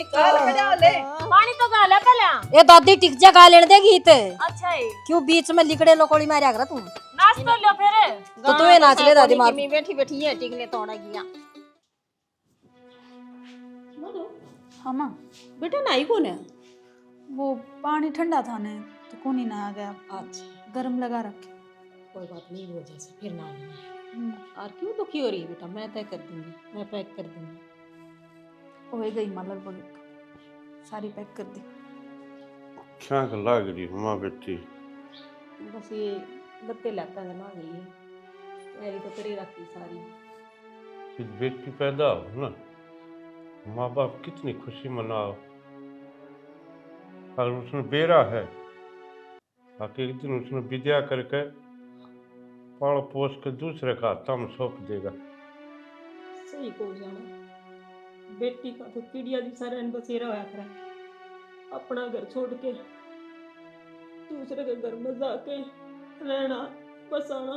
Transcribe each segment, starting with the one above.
पानी तो गाला पहले ए दादी टिक जा गा लेने दे गीत। अच्छा है क्यों बीच में लिकड़े लोकोड़ी मारिया कर तू? नाच तो लो फिर तो तू ये नाच ले दादी मार। मी बैठी बैठी है टिकले तोड़ा गया। हाँ माँ, बेटा नाई कौन है? वो पानी ठंडा था ने तो कौन ही नहा गया, अच्छा गरम लगा रखे। कोई बात नहीं, वो जैसे फिर ना लेंगे। और क्यों दुखी हो रही है बेटा? मैं तय कर दूंगी, मैं पैक कर दूंगी। हो गई माँ लगभग सारी पैक कर दी। क्या लग रही माँ बेटी? बस ये गत्ते लाता जना गई है, मेरी तो करी रखी सारी। कि बेटी पैदा हो ना, माँ बाप कितनी खुशी मनाओ। और उसने बेरा है, बाकी एक दिन उसने विद्या करके पाल पोस के दूसरे का तम सौंप देगा। सही को जाना, बेटी का तो चिड़िया जैसा रहन बसेरा होया करा। अपना घर छोड़ के दूसरे के घर में जाके रहना बसाना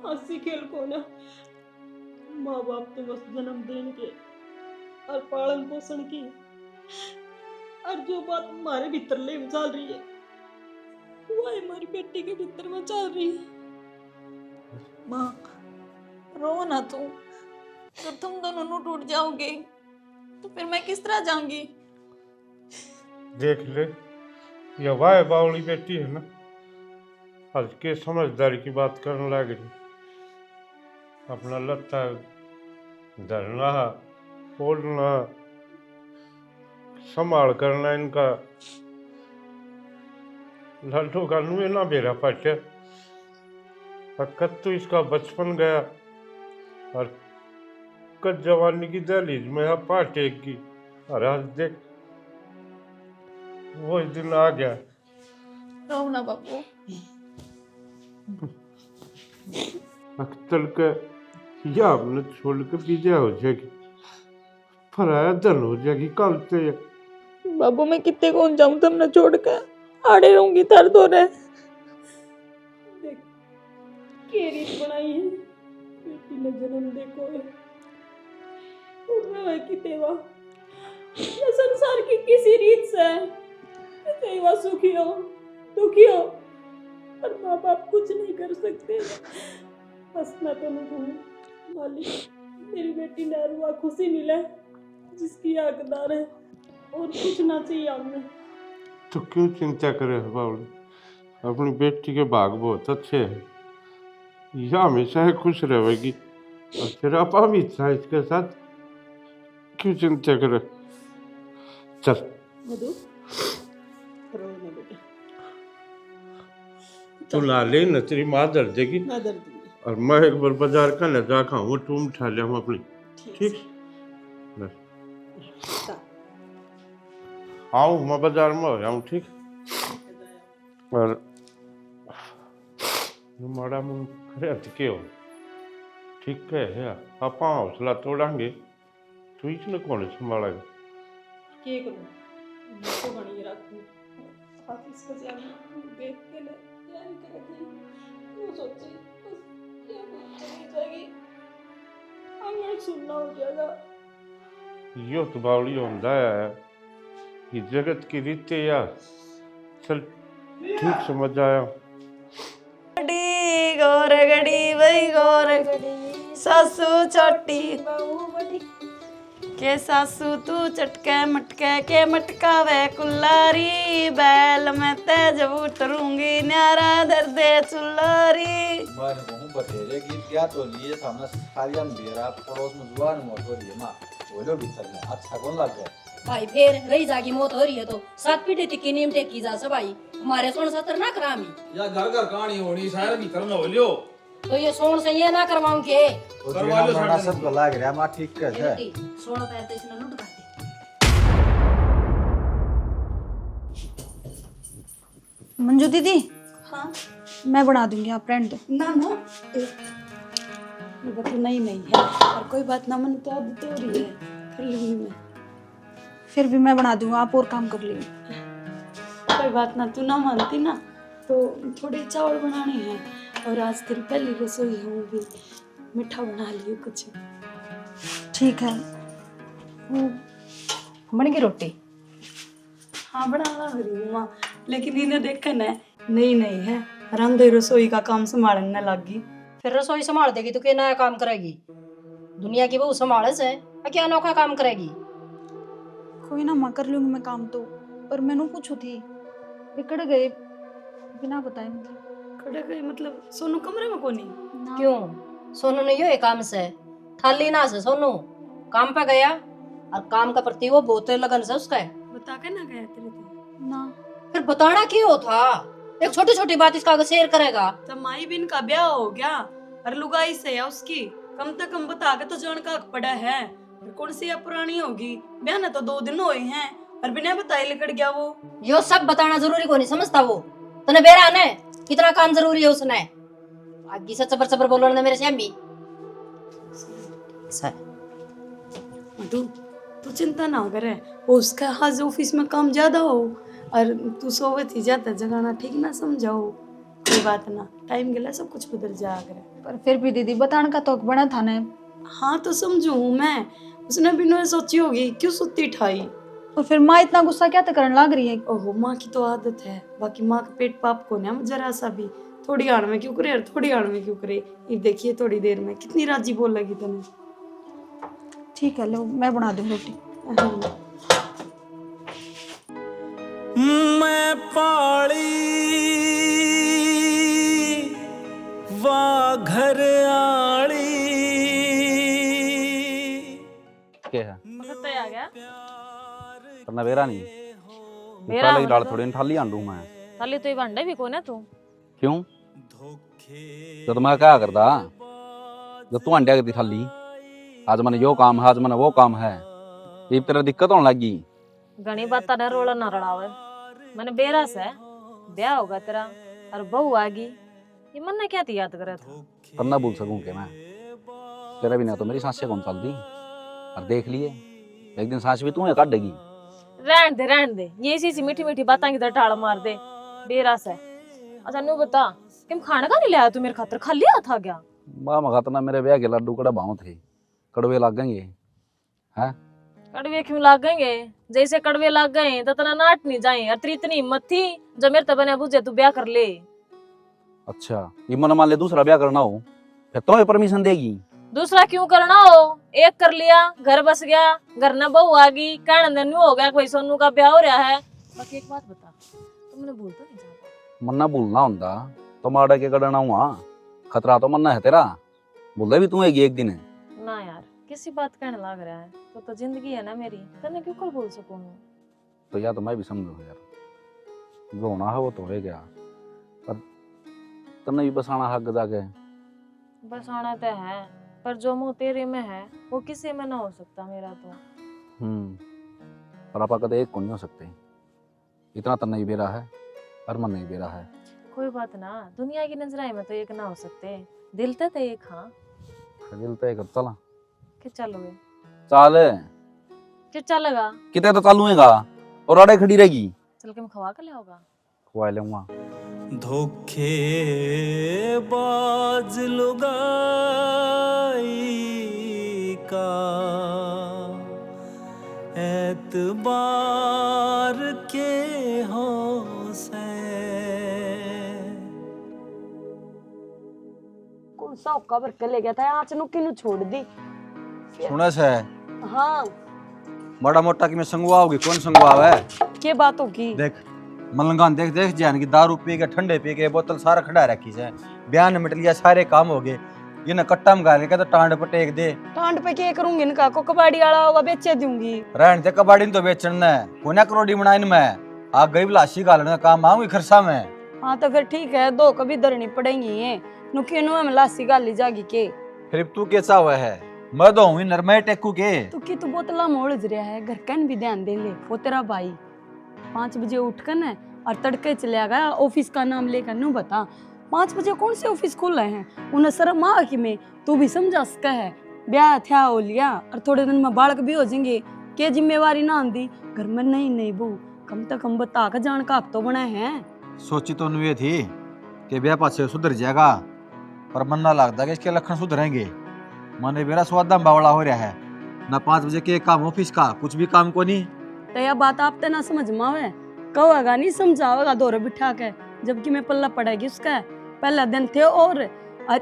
हंसी खेल को ना। माँ बाप तो बस जन्म देने के और पालन पोषण की, और जो बात हमारे भीतर ले चल रही है वो हमारी बेटी के भीतर में चल रही है। माँ रो ना तू, जब तुम दोनों नु टूट जाओगे तो फिर मैं किस तरह जाऊंगी? देख ले, ये वाह बावली बेटी है ना, आज के समझदारी की बात करने लग रही। अपना लत्ता धरना बोलना संभाल करना, इनका लड्डू का नुए ना बेरा पाटे। कद तो इसका बचपन गया और कद जवानी की दहलीज में अब पाटेगी। और आज देख वो दिन आ गया। रो ना बाबू। अख्तर के या हमने छोड़ के विजय हो जाएगी, पराया धन हो जाएगी कल से। बाबू मैं कितने कौन जाऊं तुमने छोड़ के, आड़े रहूंगी तर दो रहे। देख के रीत बनाई है, बेटी ने जन्म देखो है और की तेवा ये संसार की किसी रीत से है। तेवा सुखी हो दुखी हो, पर माँ बाप कुछ नहीं कर सकते। बस मैं तो नहीं कहूँ मालिक, मेरी बेटी ने रुआ खुशी मिले जिसकी हकदार है, और कुछ ना चाहिए हमें। तो क्यों चिंता करे बावली? अपनी बेटी के भाग बहुत अच्छे हैं, यह हमेशा ही खुश रहेगी। और तेरा आपा भी था इसके साथ, क्यों चिंता करे? चल मधु रो ना बेटा, तू ला ले न, तेरी माँ दर देगी। मैं दर्द दूंगी। और मैं एक बार बाजार का न जा खाऊं, तुम उठा ले हम अपनी। ठीक बस आऊँ मैं बाजार में हो जाऊँ, ठीक। और माड़ा मुँह करे के हो, ठीक है। आप हौसला तोड़ांगे तो इसने कौन संभालेगा? के करूं? मैं तो बनी रखूं। हाफिज का जाना देख के ना तैयारी कर रखी। वो सोची बस ये बात चली जाएगी, आंगन सुनना हो जाएगा। यो तो बावली होता है, ये जगत की रीत या। चल ठीक समझ आया। गड़ी गोर गड़ी वही गोर गड़ी सासू छोटी के सासू तू चटके मटके के मटकावे कुल्लारी, बैल में तेज उतरूंगी न्यारा दर्दे चुल्लारी। मैंने कहूँ बतेरे गीत क्या तो लिए था ना, सारियां बेरा पड़ोस में जुआन मौत हो रही है माँ, बोलो भी चल रहा अच्छा कौन लग गया भाई? फिर रही जागी मौत हो रही है तो सात पीढ़ी टिक्की नीम टेकी जा सब भाई, हमारे सोन सतर ना करामी या घर घर कहानी होनी शहर भीतर में हो लियो तो ये सोन से ये ना करवाऊं के तो तेरा मरना सब को लग रहा माँ, ठीक है सोन पैर तो इसने लूट कर दी। मंजू दीदी हाँ मैं बना दूंगी, आप रहने दो। ना ना ये बात नहीं नहीं है, और कोई बात ना, मन तो आदत हो रही है, कर लूंगी मैं। फिर भी मैं बना दूंगा, आप और काम कर लीजिए। कोई बात ना, तू ना मानती ना तो थोड़े चावल बनाने हैं, और आज तेरी पहली रसोई होगी, मीठा बना लियो कुछ। ठीक है, वो बन गई रोटी? हाँ बना लग रही हूँ माँ, लेकिन इन्हें देखा न नहीं नहीं है, रंधे रसोई का काम संभालने लग गई। फिर रसोई संभाल देगी तो क्या नया काम करेगी? दुनिया की बहू संभाले से क्या अनोखा काम करेगी? कोई ना माँ, कर लूंगी मैं काम तो। पर मैंने पूछू थी, बिगड़ गए बिना बताए मतलब। खड़े गए मतलब सोनू कमरे में कोनी? क्यों? सोनू नहीं हो काम से थाली ना से सोनू काम पे गया और काम का प्रति वो बहुत लगन से उसका बता के ना गया तेरे थे ना। फिर बताना क्यों था? एक छोटी छोटी बात इसका अगर शेयर करेगा तो माई बिन का ब्याह हो गया और लुगाई से है उसकी, कम से कम बता के तो जान का पड़ा है। फिर कौन सी अब पुरानी होगी, ब्याह ना तो 2 दिन हुए हैं और बिना बताए लेकर गया वो। यो सब बताना जरूरी को नहीं समझता वो तने बेरा ने कितना काम जरूरी है उसने। आगे से चबर चबर बोलो ना मेरे से भी मधु तू चिंता ना करे, उसका आज ऑफिस में काम ज्यादा हो और तू सोवे थी ज्यादा जगाना ठीक ना समझाओ। कोई बात ना, टाइम गेला सब कुछ बदल जाया करे। पर फिर भी दीदी बताने का तो बना था ना। हाँ तो समझू मैं, उसने भी न सोची होगी क्यों सुती ठाई। और फिर माँ इतना गुस्सा क्या तो करने लग रही है? ओहो माँ की तो आदत है, बाकी माँ का पेट पाप को ना जरा सा भी थोड़ी आड़ में क्यों करे और थोड़ी आड़ में क्यों करे। ये देखिए थोड़ी देर में कितनी राजी बोल लगी तने। ठीक है लो मैं बना दूँ रोटी। मैं पाली वा घर आली क्या है सत्ता आ गया करना बेरा नहीं बेरा लगी डाल थोड़ी थाली आंडू मैं थाली तो ये भांडे भी कोने तू क्यों जब मैं क्या करता जब तू अंडा करती थाली आज मैंने यो काम है आज मैंने वो काम है ये तेरा दिक्कत होने लगी। घनी बात न रोला न रड़ावे मैंने बेरा से ब्याह होगा तेरा और बहू आगी ये मन ने क्या थी याद करे था करना भूल सकूं क्या मैं तेरा भी ना तो मेरी सांसें कौन चलती और देख लिए एक दिन सांस भी तू ही काट देगी। रहन दे ये इसी मीठी मीठी बातें की तरह टाड़ मार दे बेरा से। अच्छा नू बता किम खाने का नहीं लाया तू मेरे खातर खा लिया था क्या? माँ मगातना मेरे ब्याह के लड्डू कड़ा भाव थे कड़वे लग गए हैं। कड़वे क्यों लाग गए? जैसे कड़वे लाग गए तो तना नाट नहीं जाए और तेरी इतनी हिम्मत थी जब मेरे तबने बुझे तू ब्याह कर ले। अच्छा ये मन मान ले दूसरा ब्याह करना हो फिर तो परमिशन देगी? दूसरा क्यों करना हो? एक कर लिया घर बस गया घर न बहू आ गई कहने हो गया कोई सोनू का ब्याह हो रहा है। बाकी एक बात बता तुमने भूल तो नहीं जाता? मन्ना भूलना होता तो माड़ा के करना हुआ खतरा तो मन्ना है तेरा भूल भी तू एक दिन है ना यार किसी बात कहने लग रहा है तो जिंदगी है ना मेरी तने क्यों कर बोल सकूं मैं? तो या तो मैं भी समझू यार जो होना है वो तो हो गया पर तने भी बसाना हक जाके बसाना तो है पर जो मुँह तेरे में है वो किसी में ना हो सकता मेरा तो। पर आपा कदे एक को नहीं हो सकते इतना तो नहीं बेरा है और मन नहीं बेरा है। कोई बात ना दुनिया की नजराई में तो एक ना हो सकते दिल तो एक। हाँ दिल तो एक चला कि चलोगे चाल कि चलेगा कितने तो चालूएगा और आड़े खड़ी रहेगी चल के मैं खवा कर ले होगा खुआ लूंगा। धोखे बाज लुगाई का एतबार के हो से कौन सा औका भर के ले गया था आज नु किनु छोड़ दी। सुने से हाँ बड़ा मोटा कि मैं संगवा होगी कौन संगवा है क्या बात होगी? देख मलंगान देख देख जान की दारू पी के ठंडे पी के बोतल सारा खड़ा रखी है बयान मिट लिया सारे काम हो गए ये ना कट्टा में गाले का तो टांड पे टेक दे। टांड पे क्या करूंगी इनका को कबाड़ी वाला होगा बेचे दूंगी। रहन दे कबाड़ी तो बेचना है कोना करोड़ी बनाइन में आ गई लाशी गालने का काम आऊंगी खरसा में। हाँ तो फिर ठीक है दो कभी धरनी पड़ेंगी है नुकिनो में लासी गाली जागी के फिर तू कैसा हुआ है मैं तो हूं नरमे टेकू के तू की तू बोतला मोड़ रहा है घर कन भी ध्यान दे ले वो तेरा भाई 5 बजे उठ कर न और तड़के चले गया ऑफिस का नाम लेकर नू बता 5 बजे कौन से ऑफिस खुल रहे हैं उन्हें शर्म आ कि में तू भी समझा सका है ब्याह था हो लिया और थोड़े दिन में बालक भी हो जाएंगे के जिम्मेवारी ना आंदी घर में नहीं बू कम तक कम बता कर जान का तो बना है। सोची तो ये थी कि ब्याह पाछे सुधर जाएगा पर मन ना लगता कि इसके लक्षण सुधरेंगे। माने मेरा स्वादा बावड़ा हो रहा है ना 5 बजे के काम ऑफिस का कुछ भी काम को नहीं तो यह बात आप ते ना समझ मावे, कहोगा नहीं समझावेगा दौरे बिठा के, जबकि मैं पल्ला पड़ेगी उसका। पहला दिन थे और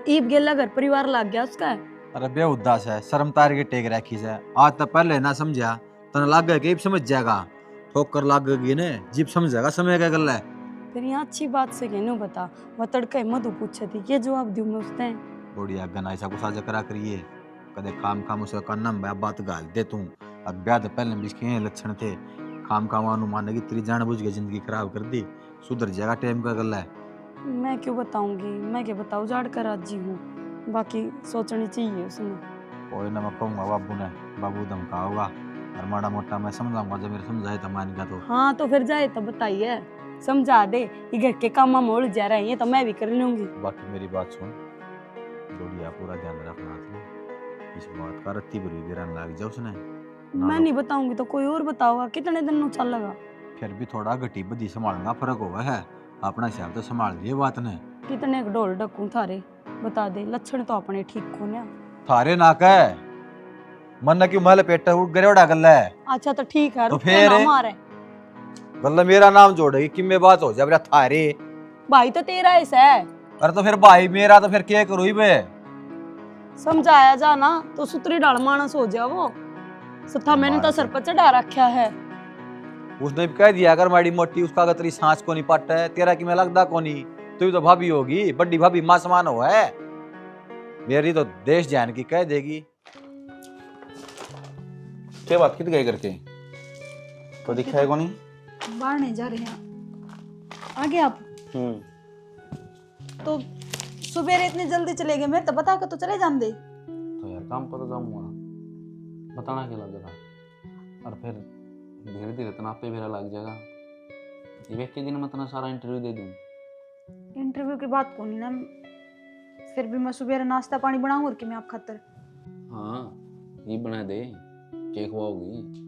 ईब गेला घर परिवार लाग गया उसका। अरे बे उदास है, शर्म तार के टेक रखी है। आज तक पहले ना समझा तन लाग गया कि समझ जाएगा, ठोकर लाग गई ने जीप समझेगा समय का गल है। फिर यहाँ अच्छी बात से कहने बता, वह तड़के मधु पूछे थी, ये जवाब दूं मैं उसने। बढ़िया गना ऐसा कुछ साझा करा करिए, कदे काम काम उसे करना मैं बात गाल दे तू। अब ब्याह तो पहले भी इसके लक्षण थे, काम काम अनुमान की तेरी जान बुझ के जिंदगी खराब कर दी, सुधर जाएगा टाइम का गल है। मैं क्यों बताऊंगी, मैं क्या बताऊँ, जाड़ कर राजी हूँ, बाकी सोचनी चाहिए उसने। कोई ना मैं कहूँगा बाबू ने, बाबू धमका होगा और माड़ा मोटा मैं समझाऊंगा, जब मेरे समझाए तो मान गया तो। हाँ तो फिर जाए तो बताइए, समझा दे, ये घर के काम मोड़ जा रहे हैं तो मैं भी कर लूंगी। बाकी मेरी बात सुन, बढ़िया पूरा ध्यान रखना था, इस बात का रत्ती बुरी गिरन लग जाए उसने। मैं नहीं बताऊंगी तो कोई और बताओगा, कितने दिन में चलेगा। फिर भी थोड़ा गटी बदी संभालना फर्क होगा है, अपना हिसाब तो संभाल लिए बात ने। कितने ढोल डकूं थारे, बता दे, लक्षण तो अपने ठीक को ना। थारे ना कह मन क्यों महल पेट उठ गरेड़ा गल है। अच्छा तो ठीक है, तो रुक फिर ना मारे गल मेरा नाम जोड़ेगी कि मैं बात हो जाए मेरा थारे। भाई तो तेरा ऐसा है। अरे तो फिर भाई मेरा तो फिर क्या करूँ ही मैं। समझाया जा ना तो सुतरी डाल मानस हो जाओ वो सत्ता, मैंने तो सर पर चढ़ा रखा है। उसने भी कह दिया अगर माड़ी मोटी उसका अगर तेरी सांस को नहीं पट है, तेरा कि मैं लगदा को नहीं, तू तो भाभी होगी, बड़ी भाभी मां समान हो है मेरी, तो देश जान की कह देगी। क्या बात कित गए करके तो दिखा है को नहीं? बाहर नहीं जा रहे हैं, आगे आप तो सुबह इतनी जल्दी चले गए, मैं तो बता कर तो चले जान दे। तो यार काम पर तो जाऊंगा, बताना क्या लगेगा, और फिर धीरे धीरे तनाव पे मेरा लग जाएगा। ये एक के दिन में तना सारा इंटरव्यू दे दूं। इंटरव्यू की बात को नहीं ना, फिर भी मैं सुबह नाश्ता पानी बनाऊं और कि मैं आप खातर। हाँ ये बना दे, केक होगी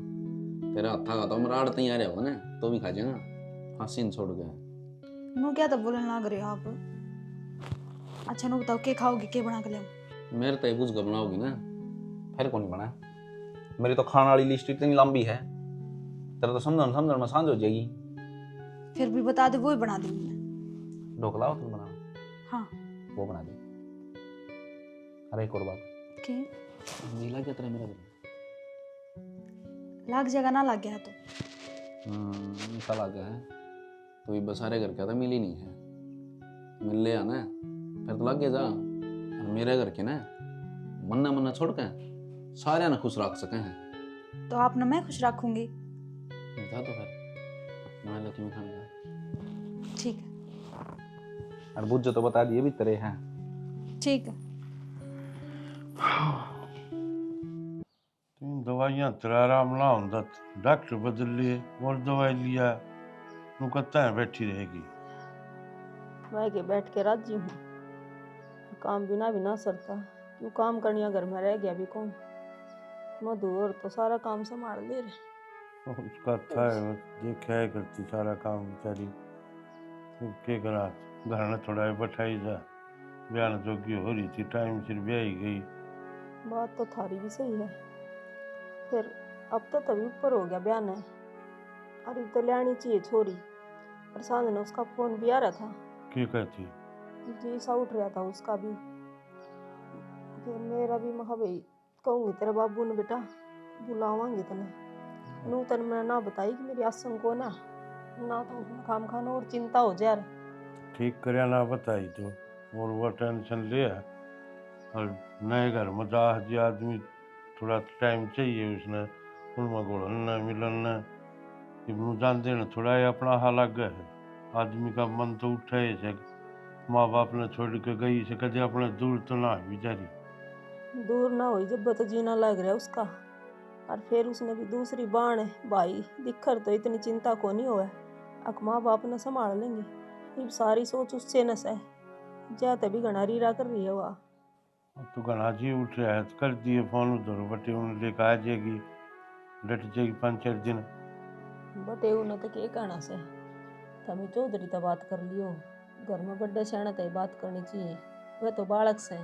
तेरा हथा का तो मेरा आड़ तैयार होगा ना, तो भी खा जाएगा। हसीन छोड़ गया नो क्या तो बोलने लग रहे हो आप। अच्छा नो बताओ क्या खाओगे, क्या बना के लाऊं? मेरे तो कुछ बनाओगी ना, फिर कौन बना। मेरी तो खाने वाली लिस्ट इतनी लंबी है, तेरा तो समझ समझ में सांझ हो जाएगी। फिर भी बता दे, वो ही बना दूंगी मैं। ढोकला हो तुम बना? हाँ वो बना दे। अरे एक और बात, क्या नहीं लग गया तेरा मेरा दिल? लाग जगह ना लग गया तो ऐसा लग गया है तो ये बसारे घर का तो मिल ही नहीं है, मिल ले आना फिर तो लग गया जा। और मेरे घर के ना मन्ना मन्ना छोड़ के सारे ना खुश रख सके हैं। तो आप ना मैं खुश रखूंगी। जा तो फिर मैं लकी में खाने जा। ठीक है और बुझ तो बता दिए भी तेरे हैं। ठीक है। तीन दवाइयां तेरा आराम ना होता, डॉक्टर बदल लिए और दवाई लिया, तू कहता है बैठी रहेगी। मैं के बैठ के राजी हूँ, काम बिना भी ना सरता, क्यों काम करनिया घर में रह गया भी कौन। मधु और तो सारा काम संभाल ले रहे। उसका था देखा है करती सारा काम बेचारी, तो क्या करा, घर में थोड़ा बैठाई जा, बयान जोगी हो रही थी, टाइम सिर ब्याही गई। बात तो थारी भी सही है, फिर अब तो तभी ऊपर हो गया बयान है। अरे तो लेनी चाहिए छोरी, और सांझ ने उसका फोन भी आ रहा था। क्या कहती? जी सा उठ रहा था उसका भी, फिर मेरा भी महा भाई कहूँगी तेरे बाबू ने बेटा बुलावांगी तने, नू तन मैं ना बताई कि मेरी आसन को ना तो काम खाना और चिंता हो जाए। ठीक कर ना बताई तो और वो टेंशन लिया, और नए घर में दाह जी आदमी थोड़ा टाइम चाहिए उसने, उनमें घुलना मिलना कि जानते न थोड़ा ही अपना हाल अलग है। आदमी का मन तो उठा ही से, माँ बाप ने छोड़ के गई से कदे अपने दूर तो ना बेचारी। दूर ना हुई जब तो जीना लग रहा उसका, और फिर उसने भी दूसरी बाण भाई दिखर तो इतनी चिंता को नहीं हुआ, अक माँ बाप ने संभाल लेंगे। ये सारी सोच उससे न सह जाते भी घना रीरा कर रही है वह। तो घना जी उठ रहा है, कर दिए फोन उधर बटे उन्हें लेकर आ जाएगी, डट जाएगी 5-4 दिन। बटे उन्हें तो क्या कहना से, तभी चौधरी तो बात कर लियो, घर में बड़े सियाने तो बात करनी चाहिए, वह तो बालक से।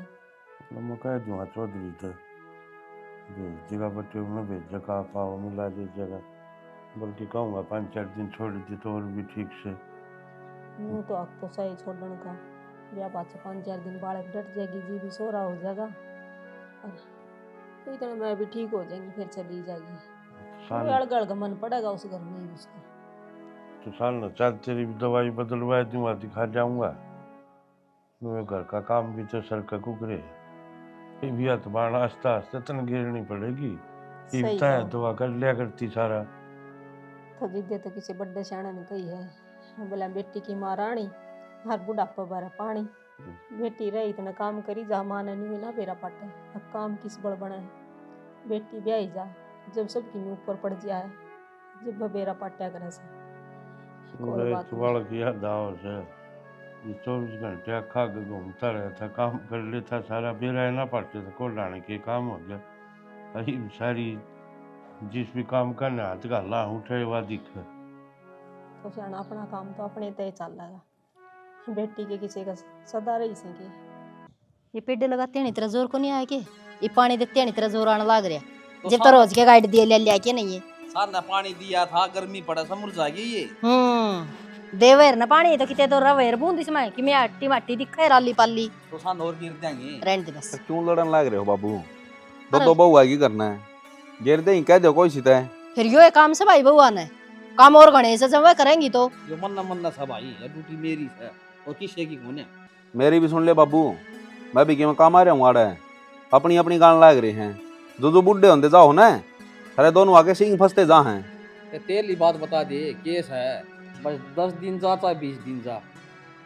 मैं कह दूँगा चौधरी तो भेज देगा, बटे उन्हें भेज जगह पाओ मिला ले जगह, बल्कि कहूँगा 5-4 दिन छोड़ दी तो और भी ठीक से। यूँ तो आप तो सही छोड़ने का ब्याह पाछे 5-4 दिन बालक डट जाएगी, जी भी सोरा हो जाएगा और तो इतने मैं भी ठीक हो जाएंगी, फिर चली जाएगी। साल अड़गड़ का मन पड़ेगा उस घर में ही उसका। तो साल न चल तेरी भी दवाई बदलवा दूंगा, दिखा जाऊंगा। तुम्हें घर का काम भी तो सर का कुकरे ये भी हाथ बाण आस्ता आस्ता तन गिरनी पड़ेगी। सही इतना है कहा। दवा कर लिया करती सारा। तो जिद्दे तो किसी बड़े शाणे ने कही है, बोला बेटी की माँ रानी हर बुढ़ापा बारा पानी। बेटी रही इतना काम करी जा, माँ ने नहीं ना बेरा पाटे, अब काम किस बड़ बना है। बेटी ब्याही जा जब सबकी मुँह ऊपर पड़ जाए, जब बेरा पाट्या करे से कोई बात नहीं। बालक याद आओ से ये 24 घंटे अखा के घूमता रहता, काम कर लेता सारा, बेरा ना पड़ते तो को लाने के काम हो गया। अही सारी जिस भी काम करना हाथ गाला उठे हुआ दिखे। तो शाना अपना काम तो अपने तय चल रहा, बेटी के किसी का सदा रही से के। ये पेड़ लगाते हैं इतना जोर को नहीं आया के, ये पानी देते हैं इतना जोर आने लग रहा। जब तो रोज के गाइड दिए ले लिया के नहीं है सार ने पानी दिया था, गर्मी पड़ा समझ जाएगी ये। देवेर ना पानी तो किते तो रवेर बूंद इसमें कि मैं आटी माटी दिखे राली पाली तो सान और गिर जाएंगे। रहने दे बस। क्यों लड़न लग रहे हो बाबू? दो बहू आएगी करना है, गिर दे कह दो कोई सीता है। फिर यो काम से भाई बउआ ने काम और गणेश से जब करेंगी तो जो मन्ना सब भाई ये ड्यूटी मेरी है और किसे की होने। मेरी भी सुन ले बाबू, मैं भी क्यों काम आ रहा हूँ आड़े, अपनी अपनी गान लाग रहे हैं। जो बुढ़े होते जाओ ना, अरे दोनों आगे सिंह फंसते जा हैं। तेली बात बता दे, केस है बस 10 दिन जा चाहे 20 दिन जा,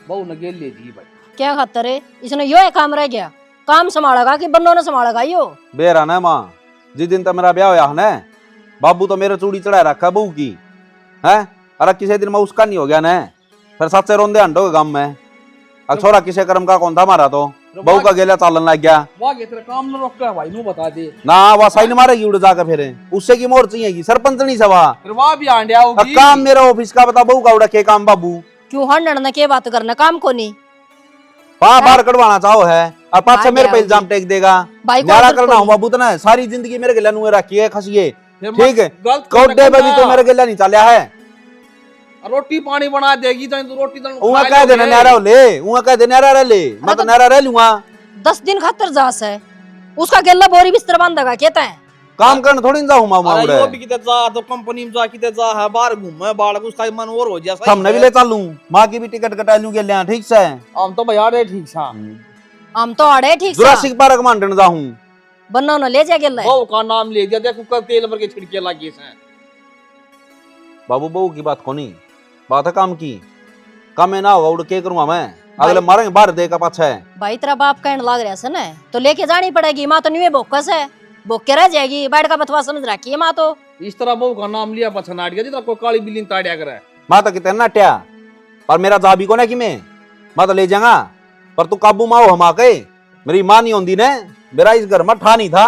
बहु न गेल ले जी भाई। क्या खातर है इसने यो है काम रह गया, काम संभालेगा कि बन्नों ने संभालेगा यो। बेरा ना माँ, जिस दिन तक मेरा ब्याह होया है ना, बाबू तो मेरे चूड़ी चढ़ा रखा बहू की है। अरे किसी दिन मैं उसका नहीं हो गया ना, फिर सच्चे रोंदे हंडो के गांव में। अब छोरा किसे कर्म का कौन था हमारा, तो बहू का गेला चालन लग गया। वाह तेरा काम न रोक के भाई नू बता दे ना वह साइन मारेगी उड़ जाकर, फिर उससे की मोर चाहिए सरपंचनी सभा। फिर वाह भी आंडिया होगी। काम मेरा ऑफिस का बता, बहू का उड़ा के काम बाबू। क्यों हंडन ने के बात करना, काम को नहीं बार कटवाना चाहो है और पाँच से मेरे पे इल्जाम टेक देगा। न्यारा करना हूँ बाबू, तो ना सारी जिंदगी मेरे गला नुए रखी है खसिए, ठीक है। कोडे पे भी तो मेरे गला नहीं चलिया है। रोटी पानी बना देगी तो रोटी तो उहा कह देना न्यारा ले, उहा कह दे न्यारा रह ले, मैं तो न्यारा रह लूंगा। 10 दिन खातर जास है उसका गेला बोरी बिस्तर बांधेगा कहता है। काम करने थोड़ी जा हूं मामा उड़े। यो भी किते जा तो कंपनी में जा किते जा है, बाहर घूमे बालक उसका मन और हो जा। हमने भी ले चलूं, मां की भी टिकट कटा लूं के ले, ठीक से। हम तो भैया रे ठीक सा, हम तो आड़े ठीक सा जुरासिक पार्क मांडन जा हूं। बन्नो न ले जा गेला बहू का नाम ले दिया, देखो कल तेल भर के छिड़के लगी से। बाबू बहू की बात कोनी, बात है काम की। काम में ना होगा उड़ के करूंगा मैं, अगले मारेंगे बाहर दे का पाछा है। भाई तेरा बाप कहने लग रहा है ना, तो लेके जानी पड़ेगी। माँ तो नहीं बोकस है, बोक के रह जाएगी, बैठ का बतवा समझ रखी है माँ तो। इस तरह बहू का नाम लिया पछा नाट गया जितना कोई काली बिल्ली ताड़िया करे। मां तो कितने नाट्या पर मेरा जाबी को ना कि मैं तो ले जाऊंगा, पर तू काबू माओ हम आके। मेरी मां नहीं होंदी ने, मेरा इस घर में ठा नहीं था,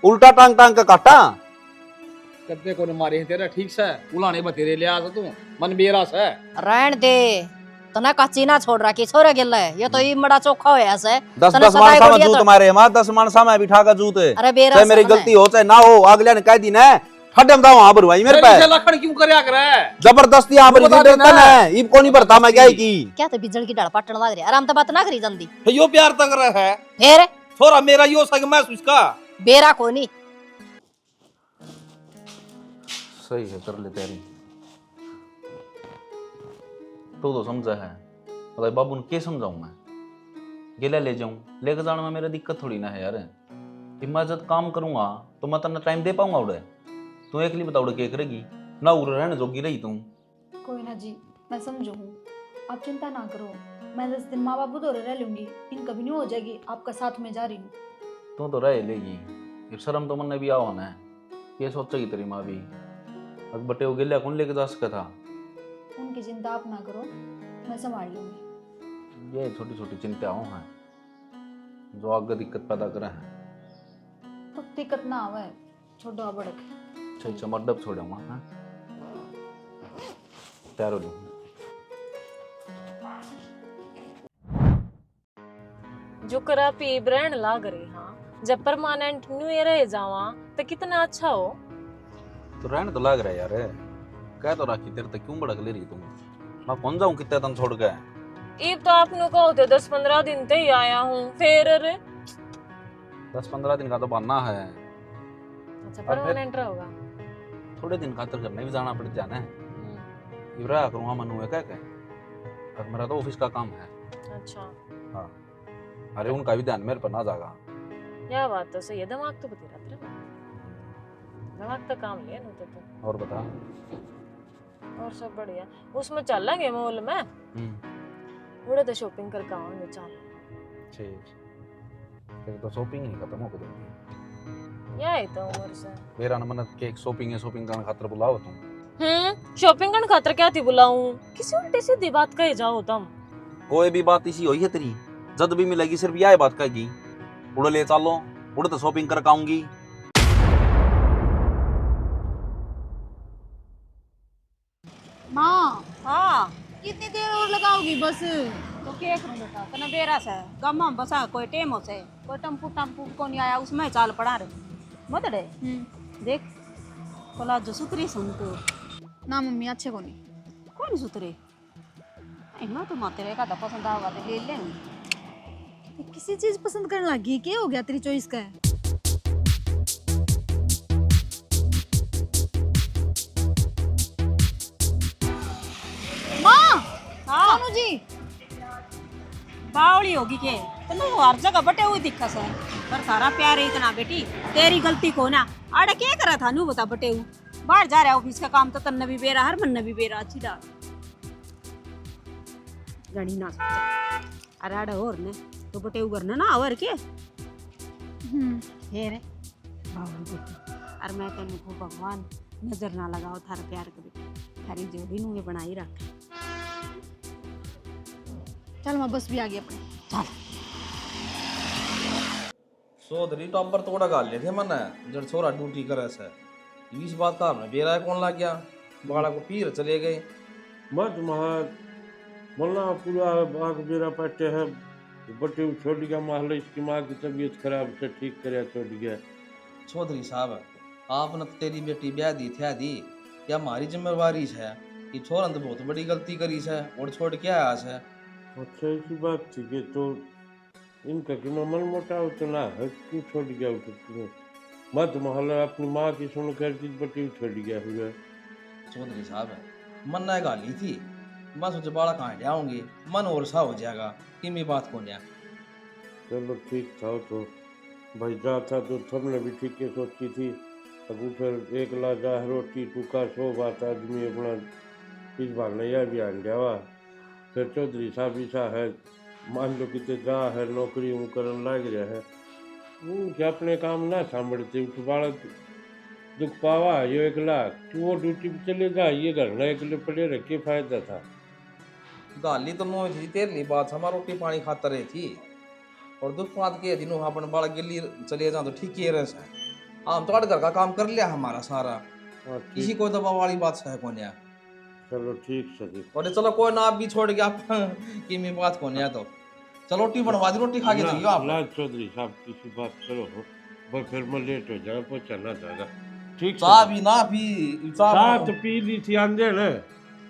उल्टा टांग टांग का काटा। कत्ते को ने मारे हैं तेरा ठीक से, उलाने बतेरे ले आ तू मन बेरा से। रहन दे तो ना कच्ची ना छोड़ रखी छोरे गेला है, ये तो ई मड़ा चोखा होया से। 10 मान सामा जूत मारे मां, 10 मान सामा बिठा का जूत। अरे बेरा चाहे मेरी गलती हो चाहे ना हो, अगले ने कह दी ना ठड्डम दाओ हां भरवाई मेरे पे। लखन क्यों करया करे जबरदस्ती हां भरी देता ना, ई को नहीं भरता मैं क्या की। क्या तो बिजल की डाल पटन लग रही, आराम तो बात ना करी जल्दी। यो प्यार तक रहा है फिर छोरा मेरा यो सग महसूस का बेरा को नहीं। सही है, कर ले तैयारी। तो समझा है मतलब बाबू ने क्या समझाऊं मैं, गेला ले जाऊं, लेकर जाने में मेरा दिक्कत थोड़ी ना है यार। हिमाजत काम करूंगा तो मैं तेना टाइम दे पाऊंगा उड़े। तू एक बता उड़े क्या करेगी ना, उड़े रहने जोगी रही तुम। कोई ना जी, मैं समझू हूँ, आप चिंता ना करो। मैं 10 दिन माँ बाबू दौरे रह लूंगी, इन कभी नहीं हो जाएगी, आपका साथ में जा रही हूँ। तू तो रह लेगी, ये शर्म तो मन ने भी आओ ना, ये सोचेगी तेरी माँ भी। अब बटे वो गेला कौन लेके जा सका था। उनकी चिंता आप ना करो, मैं संभाल लूंगी। ये छोटी छोटी चिंताओं हैं जो आगे दिक्कत पैदा करे हैं। तो दिक्कत ना आवे, छोड़ो बड़क। अच्छा मड्डब छोड़ूंगा हाँ, तैयार हो जाऊँ। जुकरा पी ब्रैंड लाग रही हाँ, जब परमानेंट न्यू ईयर रह जावा तो कितना अच्छा हो। तो रहने तो लग रहा है यार, कह तो राखी तेरे तक क्यों भड़क ले रही तुम? मैं कौन जाऊं कितने तन छोड़ के? ईब तो आपने कहो थे 10-15 दिन ते ही आया हूँ फिर। अरे 10-15 दिन का तो बहाना है। अच्छा और फिर? परमानेंट रहोगा? थोड़े दिन खातर करने भी जाना पड़ जाना है। ये रहा करूँगा मनु है क्या? और मेरा तो ऑफिस का काम है। अच्छा हाँ, अरे उनका भी ध्यान मेरे पर ना जाएगा। यह बात तो सही है, दिमाग तो बतेरा तेरा, दिमाग तो काम लिया ना तो। और बता। और सब बढ़िया। उसमें चल लेंगे मॉल में, थोड़ा तो शॉपिंग करके आएंगे। चल ठीक, फिर तो शॉपिंग ही खत्म हो गई। यही तो उम्र से मेरा न मन के शॉपिंग करने खातर बुलाओ तुम। शॉपिंग करने खातर क्या थी बुलाऊं? किसी उल्टी सीधी बात कहे जाओ तुम। कोई भी बात इसी हुई है तेरी, जब भी मिलेगी सिर्फ यह बात कहेगी, उड़ ले चलो, उड़ तो शॉपिंग करके आऊंगी। माँ हाँ कितनी देर और लगाओगी बस? तो क्या करूं बेटा, तना बेरा से गम हम बसा कोई टेमो से कोई टम्पू टम्पू को नहीं आया, उसमें चाल पड़ा रहे मत डे। देख कोला जो सुतरी सुन तो ना मम्मी अच्छे को नहीं। कौन सुतरी? मैं तो माते का पसंद आवा तो ले ले। किसी चीज पसंद करने लगी, क्या हो गया तेरी चॉइस का है? माँ हाँ सोनू जी बावली होगी के तनु हर जगह बटे हुई दिक्कत है, पर सारा प्यार है इतना बेटी, तेरी गलती को ना आड़ा क्या करा था नू बता बटे हूँ। बाहर जा रहा है ऑफिस का काम तो तन्ने भी बेरा हर मन भी बेरा अच्छी डाल गणी ना अरे आड़ा और ने तो बटे ऊ करना ना और के हे रे बावली बेटी। अरे मैं तेन को भगवान नजर ना लगाओ थारा प्यार के बेटी, थारी जोड़ी नू ये बनाई रख। चल माँ बस भी आ गई अपनी। चल चौधरी टॉपर तोड़ा गाल ले थे मन जड़ छोरा ड्यूटी करे से इस बात का मैं बेरा कौन लग गया, बाड़ा को पीर चले गए। मत महाराज बोलना पूरा बाग बेरा पट्टे है, बटे छोड़ गया महल, इसकी माँ की तबीयत खराब से ठीक करे छोड़ गया। चौधरी साहब आपने तो तेरी बेटी ब्याह दी थे दी, या हमारी जिम्मेवारी है कि छोरा तो बहुत बड़ी गलती करी है और छोड़ के आया है। अच्छा ऐसी बात थी कि तो इनका कि मैं मन मोटा तो ना है, क्यों छोड़ गया उठे मत मोहल्ला अपनी माँ की सुन कर बटी छोड़ गया हुआ। चौधरी साहब मन ना गाली थी, मैं सोचे बाड़ा कहाँ जाऊंगी, मन और सा हो जाएगा कि मेरी बात को न्या। चलो ठीक था तो भाई जा था तो सबने भी ठीक है सोची थी। अब फिर एक ला जा रोटी टूका सो बात आदमी अपना इस बार नया भी आन जावा। फिर चौधरी साहब ऐसा है मान लो कि जा है नौकरी करन लग रहा है, उनके अपने काम ना सांभते बाड़ा दुख पावा ये 1 लाख तो वो ड्यूटी पे चले जा, ये घर ना अकेले पड़े रखे फायदा था। गाली तो नो थी तेरली बात हमारा रोटी पानी खाता रही थी, और दुख पात के दिनों अपन बाड़ा गिल्ली चले जा तो ठीक ही रह हम तो घर का काम कर लिया हमारा सारा, किसी को दबाव वाली बात है कौन या। चलो ठीक सही और चलो कोई ना आप भी छोड़ गया कि मेरी बात कौन या, तो चलो रोटी बनवा दी, रोटी खा के जाइए आप। ना चौधरी साहब किसी बात करो बस फिर मैं लेट हो जाएगा पहुंचना जाएगा। ठीक चाह भी ना पी चाह तो पी ली थी आंदे ने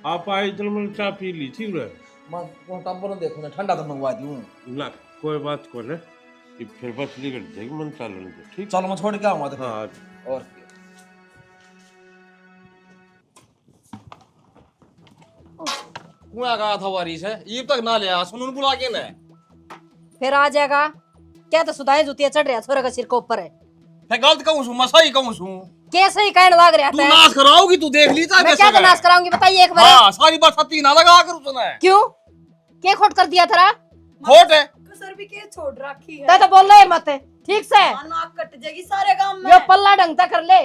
आप आए तो मैंने चाह पी ली थी ना। मैं टम्पर देखो ना ठंडा तो मंगवा दूं ना कोई बात को ना फिर बस निकल जाएगी मन चालन दे। ठीक चलो मैं छोड़ के आऊंगा तो। हाँ और कुआ गया था वारिस है ईब तक ना लिया सुनून बुला के ना फिर आ जाएगा क्या? तो सुधाए जुतिया चढ़ रहा छोरा का सिर को ऊपर है। मैं गलत कहूं सु मैं सही कहूं सु? कैसे ही कहने लग रहा तू है? नाश कराओगी, तू देख ली चाहे मैं क्या नाश कराऊंगी बताइए एक बार। हां सारी बात सत्ती ना लगा कर उसने। क्यों क्या खोट कर दिया तेरा? खोट है कसर भी के छोड़ रखी है। तो बोल रहे मत ठीक से नाक कट जाएगी सारे काम में। यो पल्ला ढंग से कर ले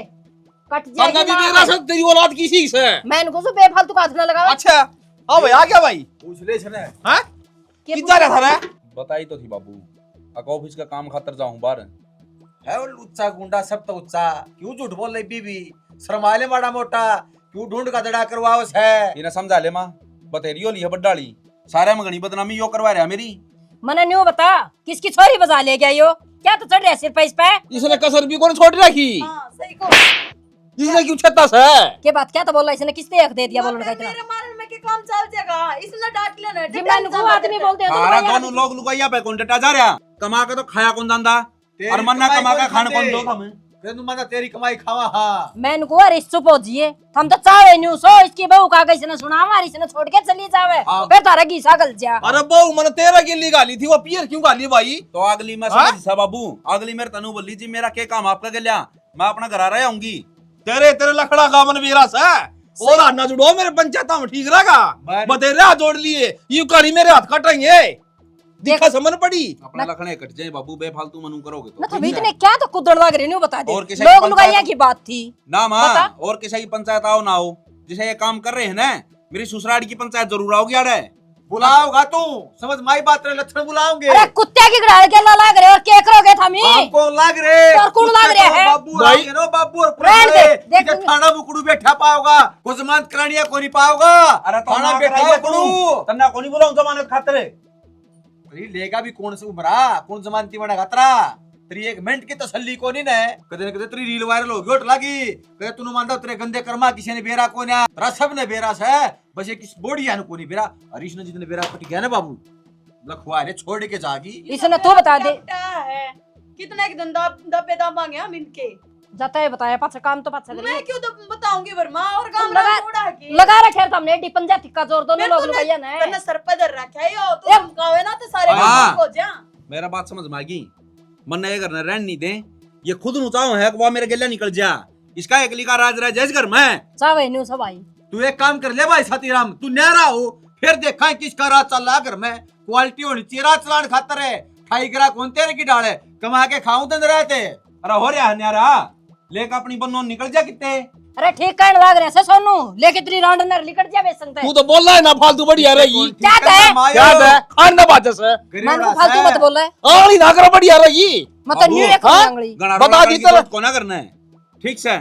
कट संगा जाएगी भी मेरा सब तेरी औलाद की सी से। मैं इनको से बेफालतू का हाथ ना लगाओ। अच्छा आओ भाई आ गया भाई पूछ ले छने हैं कितना रहा था रे? बताई तो थी बाबू, ऑफिस का काम खातर जाऊं बाहर। है वो लुच्चा गुंडा सब तो उच्चा, क्यों झूठ बोल रही बीबी? शर्माले माड़ा मोटा, क्यों ढूंढ का दड़ा करवाओ है? इन्हें समझा ले माँ, बतेरी होली है बड्डाली, सारे मगनी बदनामी यो करवा रहा मेरी। मने न्यू बता किसकी छोरी बजा ले गया यो? क्या तो चढ़ रहा सिर पे इस पे? इसने कसर भी कौन छोड़ रखी? हां सही को इसने क्यों छत्ता से के बात क्या तो बोला इसने किसने एक दे दिया बोलने का इतना मेरे मारन में के काम चल जाएगा इसने डांट लेना जी मैंने को आदमी बोलते हैं तो सारा भाई दोनों लोग लुगाइया पे कौन डटा जा रहा कमा के तो खाया कौन जांदा और मन्ना कमा के खाने कौन दो हमें तेनु माना तेरी कमाई खावा हाँ मैंने को अरे चुप हो जिए हम तो चाहे न्यू सो इसकी बहू का गई इसने सुना हमारी इसने छोड़ के चली जावे फिर तारा गीसा गल जा अरे बहु मन तेरा गिल्ली गाली थी वो पियर क्यों गाली भाई तो अगली मैं समझ सा बाबू अगली मेरे तनु बोली जी मेरा के काम आपका गल्या मैं अपना घर आ रहा आऊंगी तेरे तेरे लखड़ा का मन वीरा से और आना जुड़ो मेरे पंचायत में ठीक रहेगा बतेरे हाथ जोड़ लिए यू कहानी मेरे हाथ कटेंगे दिखा समझ पड़ी अपना लखड़े कट जाए बाबू बेफालतू मनु करोगे ना तो इतने क्या तो कुदड़ लग रहे नहीं बता दे और किसी लोग की लुगाइया की बात थी ना माँ और किसी की पंचायत आओ ना हो जिसे ये काम कर रहे हैं ना मेरी ससुराल की पंचायत जरूर आओगी यार बुलाओगा तू समझ माई बात रे लक्षण बुलाओगे अरे कुत्ते की गड़ाल के लाग रहे और के करोगे थामी हमको लाग रे और कौन लाग रहे हैं बाबू भाई। नो बाबू और रहने दे, देख देख थाना बुकड़ू बैठा पाओगा को जमानत करानिया को नहीं पाओगा अरे थाना बैठा बुकड़ू तन्ना को नहीं बुलाऊं जमानत खातिर अरे लेगा भी कौन से उमरा कौन जमानती बना खतरा तेरी एक मिनट की तसल्ली को नहीं है कदे न कदे तेरी रील वायरल होगी उठ लागी कदे तूने मानदा तेरे गंदे कर्मा किसी ने बेरा कोन्या तेरा सब ने बेरा से बस ये किस बोड़ी है कोनी बेरा हरीश ने जितने बेरा पट गया ना बाबू लखवा रे छोड़ के जागी इसने तो बता दे कितने के धंधा दबे दामांगे हम इनके जाता है बताया पाछा काम तो पाछा मैं क्यों बताऊंगी वर्मा और काम लगा थोड़ा की लगा रखे हमने डी पंजाब का जोर दोनों लोग लुगाइया ने मैंने सर पे धर रखा है यो तो कावे ना तो सारे काम हो जा मेरा बात समझ में आगी मन ये करना रहन नहीं दे ये खुद नुचाओ है वो मेरे गला निकल जा इसका एकली का राज रह जैस घर में चावे न्यू सब आई तू एक काम कर ले भाई साथीराम तू न्यारा हो फिर देखा किसका राज चल रहा घर में क्वालिटी होनी चाहिए राज चलान खातर है खाई करा कौन तेरे की डाले कमा के खाऊं तंद रहते अरे हो रहा न्यारा लेकर अपनी बन्नो निकल जा कितने अरे ठीक कहने लाग रहे से सोनू लेके तेरी राउंड नर लिकट जा बेच सकते तू तो बोल रहा है ना फालतू बढ़िया रही क्या है क्या है खान ना बात से मन को फालतू मत बोल रहा है आली ना करो बढ़िया रही मतलब न्यू एक अंगली बता दी तो को ना करना है ठीक से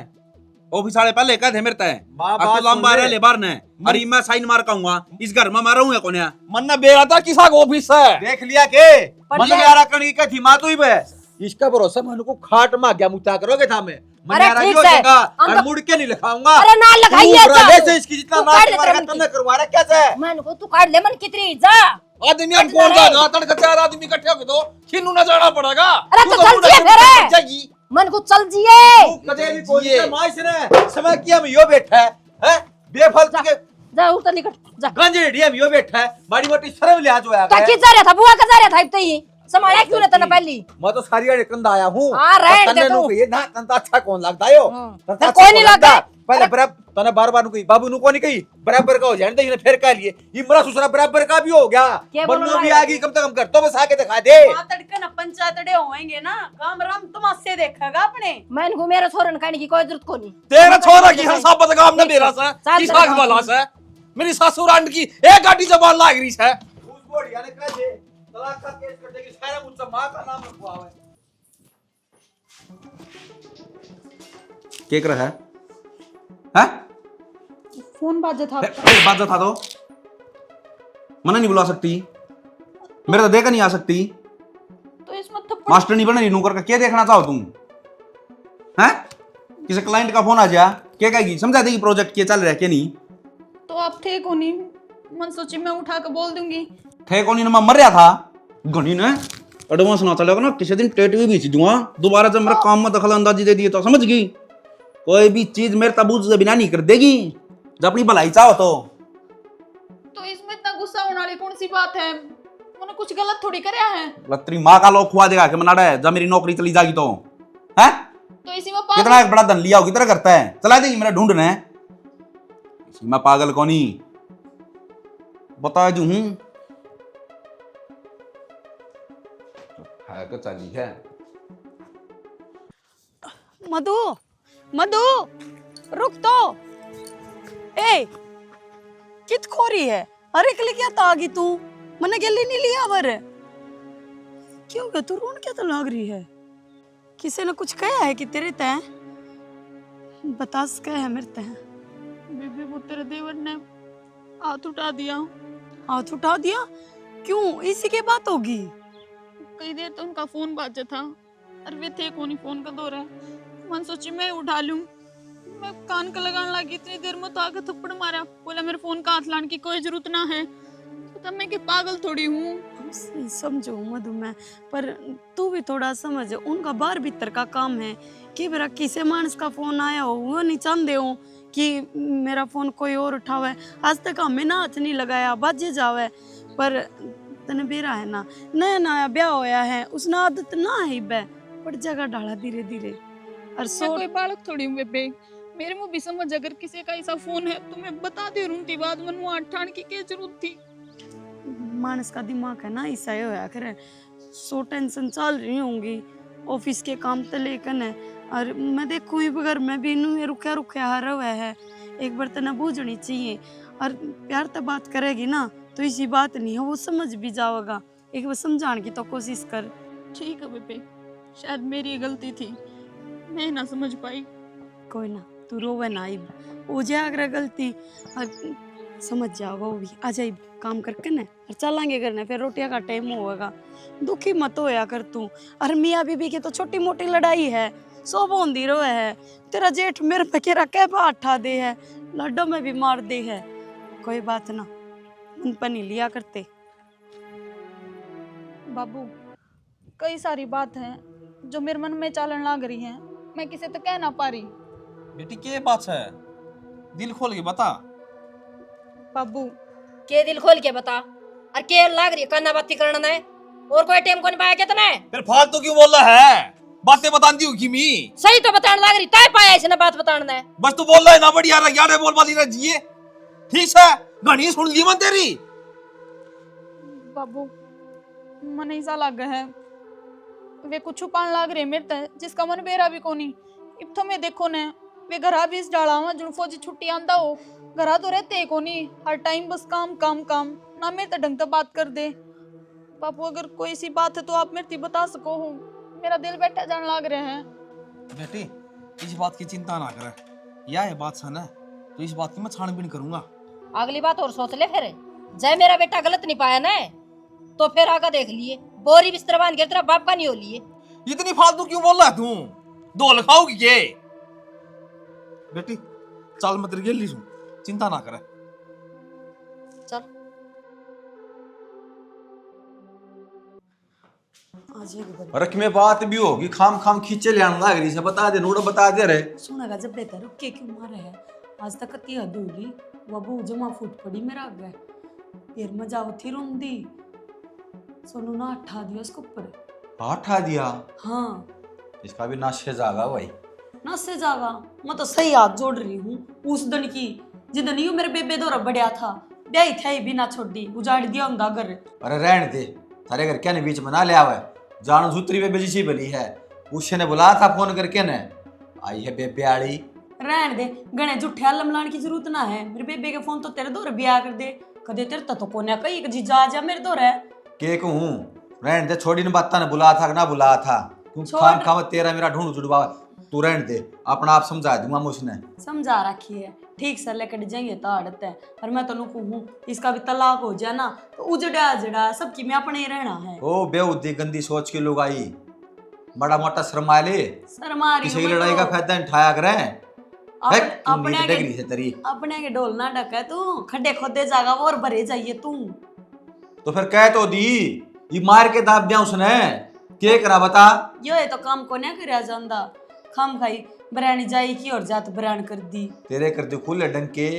ऑफिस वाले पहले कह थे मेरे तय अब तो लंबा रह ले बार ने अरे मैं साइन मार कहूंगा इस घर में मारूंगा कोन्या मन्ना बेरा था किसा ऑफिस है देख लिया के मन यारा कणी का थी मातू ही बे इसका भरोसा मन को खाट में गया मुता करोगे था मैं अरे ठीक है और मुड़ के नहीं लिखाऊंगा अरे ना लगाइए वैसे इसकी जितना नाम मारेगा तुमने करवा रहा क्या से मन को तू काट ले मन कितनी जा आदमी हम कौन जाएगा तड़का चार आदमी इकट्ठे होके तो खिन्नू ना जाना पड़ेगा अरे तो चल जिए फिर मन को चल जिए कदे भी कोई से माइस ने समय किया में यो बैठा है बेफालतू के जा उतर निकट जा गंजेड़िया में यो बैठा है माड़ी मोटी शर्म लिहाज होया ताकि जा रहा था बुआ का जा रहा था इतनी ही समाया क्यों रहता ना पहली मैं तो सारी अड़े कंदा आया हूं हां रहने दे तू ये ना कंदा अच्छा कौन लगता है यो तो कोई नहीं लगता पहले बराबर तने बार-बार नु कही बाबू नु को नहीं कही बराबर का हो जाने दे फिर कह लिए ये मेरा ससुरा बराबर का भी हो गया बन्नो भी आ गई कम से कम कर तो बस आके दिखा दे हां तड़के ना पंचायत अड़े होएंगे ना काम राम तमाशे देखेगा अपने मैंने को मेरे छोरन कहने की कोई जरूरत को नहीं तेरा छोरा की हर सब काम ना मेरा सा किसा की वाला सा मेरी ससुराल की एक गाड़ी जबान लाग रही है उस बोड़िया ने कह दे तलाक का केस कर देगी सारा मुझसे मां का नाम रखवा है केक रहा है हैं फोन बाजा था बात था तो मना नहीं बुला सकती मेरे तो देखा नहीं आ सकती तो इसमें थप्पड़ मास्टर नहीं बना नौकर का क्या देखना चाहो तुम हैं किसी क्लाइंट का फोन आ जा क्या कहेगी समझा देगी प्रोजेक्ट क्या चल रहा है क्या नहीं तो आप थे को नहीं मन सोची मैं उठा के बोल दूंगी थे कौन मैं मर रहा था घनी ने एडवांस ना चलेगा ना किसी दिन टेट भी भेज दूंगा दोबारा जब मेरा काम में दखल अंदाजी दे दिए तो समझ गई कोई भी चीज मेरे तबूज से बिना नहीं कर देगी जब अपनी भलाई चाहो तो इसमें इतना गुस्सा होने वाली कौन सी बात है मैंने कुछ गलत थोड़ी करया है तेरी माँ का लोग खुआ देगा कि मना है जब मेरी नौकरी चली जाएगी तो हैं तो इसी में कितना एक बड़ा धन लिया हो कितना करता है चला देगी मेरा ढूंढना है इसी में पागल कौनी बता जू हूं चली है मधु मधु रुक तो ए कित खोरी है अरे के लिए क्या तागी तू मैंने गली नहीं लिया वर क्यों गे तू रोन क्या तो लग रही है किसी ने कुछ कहा है कि तेरे तय बता क्या है मेरे तय बेबी वो तेरे देवर ने हाथ उठा दिया हाथ उठा दिया क्यों इसी के बात होगी कई देर तो उनका फोन बाजा था और वे थे कौन फोन का दौर है मन सोची मैं उठा लूं मैं कान का लगाने लगी, इतनी देर में तो आके थप्पड़ मारा, बोला मेरे फोन का हाथ लाने की कोई जरूरत ना है। तो तब मैं कि पागल थोड़ी हूँ। समझो मधु मैं, पर तू भी थोड़ा समझ, उनका बाहर भीतर का काम है कि मेरा किसी मानस का फोन आया हो, वो नहीं चाहते हो कि मेरा फोन कोई और उठावे। आज तक हमें ना हाथ नहीं लगाया, बाजे जावे, पर तने बेरा है ना, नया नया ब्याह होया है, उसने आदत ना है बे, पर जगह डाला धीरे धीरे। और मैं कोई बालक थोड़ी हूँ बेबे, मेरे मुंह भी समझ, अगर किसी का ऐसा फोन है तो मैं बता दे रूंती बात, मन मुँह ठाण की क्या जरूरत थी। मानस का दिमाग है ना ऐसा ही होया करे, सो टेंशन चल रही होंगी ऑफिस के काम तो लेकर है। और मैं देखूँ बगैर मैं भी इनू रुका रुका हारा हुआ है, एक बार तो ना बूझनी चाहिए। और प्यार तो बात करेगी ना तो इसी बात नहीं है, वो समझ भी जाएगा, एक बार समझाने की तो कोशिश कर। ठीक है बेबे, शायद मेरी गलती थी, मैं ना समझ पाई। कोई ना, तू रोवे ना, हो जाएगा गलती और समझ जाओगा वो भी। आ जाए काम करके ना और चलेंगे करने, फिर रोटियां का टाइम होगा। दुखी मत होया कर तू। और मियाँ बीबी की तो छोटी मोटी लड़ाई है, सब होंदी रोए है। तेरा जेठ मेरे पे केरा कह बाठा दे है, लड्डो में भी मार दे है, कोई बात ना, उन पर नहीं लिया करते। बाबू, कई सारी बात है जो मेरे मन में चालन लाग रही है, मैं किसी तो कह ना पा रही। बेटी क्या बात है, दिल खोल के बता। बाबू के दिल खोल के बता, और के लाग रही काना बाती करना है, और कोई टाइम को नहीं पाया कितना है? फिर फालतू क्यों बोल रहा है, बातें बताती हूँ किमी। सही तो बताने लाग रही, तय पाया इसने बात बताना है। बस तू बोल रहा है ना, बढ़िया रहा, यार बोल वाली ना जिए, ठीक है, घनी सुन ली मन तेरी। बाबू, मन ऐसा लग है, वे कुछ छुपान लाग रहे मेरे ते, जिसका मन बेरा भी कोनी। इब तो मैं देखो ने, वे घरा भी इस डाला हुआ जो फौजी छुट्टी आंदा हो, घरा तो रहते ही कोनी, हर टाइम बस काम काम काम, ना मेरे ते ढंग से बात कर दे। बापू, अगर कोई सी बात है तो आप मेरे से बता सको हो, मेरा दिल बैठा जान लाग रहे हैं। बेटी, इस बात की चिंता ना कर, यह है बात है ना, तो इस बात की मैं छानबीन करूंगा। अगली बात और सोच ले फिर, जय मेरा बेटा गलत नहीं पाया ना, तो फिर आगा देख लिए, बोरी बिस्तर बांध के तेरा बाप का नहीं हो लिए। इतनी फालतू क्यों बोल रहा है तू, दो लिखाओगी के? बेटी चल मत गिर ली, चिंता ना करे, चल। रख में बात भी होगी, खाम खाम खींचे ले आना लग रही से, बता दे नोड़ा बता दे रे। सुनेगा जब बेहतर रुके क्यों मारे है, आज तक कती हद होगी, वो जमा फूट पड़ी मेरा आगे, फिर मजा उठी रोंदी, सोनू ना हटा दिया उसके ऊपर। हटा दिया? हाँ, इसका भी नाशे जागा भाई, नशे जागा। मैं तो सही हाथ जोड़ रही हूँ उस दिन की, जिदन यू मेरे बेबे दौरा बढ़िया था, ब्याही था ही भी ना छोड़ दी, उजाड़ दिया उनका घर। अरे रहने दे, थारे घर क्या ने बीच में ना ले आवे, जानो सूत्री बेबे जी बली है, उसे ने बुलाया था फोन करके ने, आई है बेबे आड़ी। रहने दे, गणे जुठे आलम लाने की जरूरत ना है, मेरे बेबे के फोन तो तेरे दौरे ब्याह कर दे, कदे तेरे तो कोने कही जी जा जा मेरे दौरे के कहूँ, रहने दे, छोड़ी ने बात ने बुलाया था कि ना बुलाया था, तू खाम खाम तेरा मेरा ढूंढ जुड़वा, तू रहने दे, अपना आप समझा दूंगा मुझने। समझा रखी है, ठीक से लेकर जाएंगे तो आड़त है, और मैं तो कहूँ इसका भी तलाक हो जाए ना तो उजड़ा जड़ा सबकी में अपने ही रहना है। ओ बेउद्दी गंदी सोच की लोग आई, बड़ा मोटा शर्मा ले, किसी की लड़ाई का फायदा उठाया करें, अपने के ढोल ना ढका तू, खड्डे खोदे जागा और भरे जाइए तू। तो फिर कह तो दी, ये मार के दाब दिया उसने, के करा बता? यो तो काम को नहीं करया जांदा, खाम खाई बरानी जाई की और जात बरान कर दी। तेरे कर दी खुले डंके,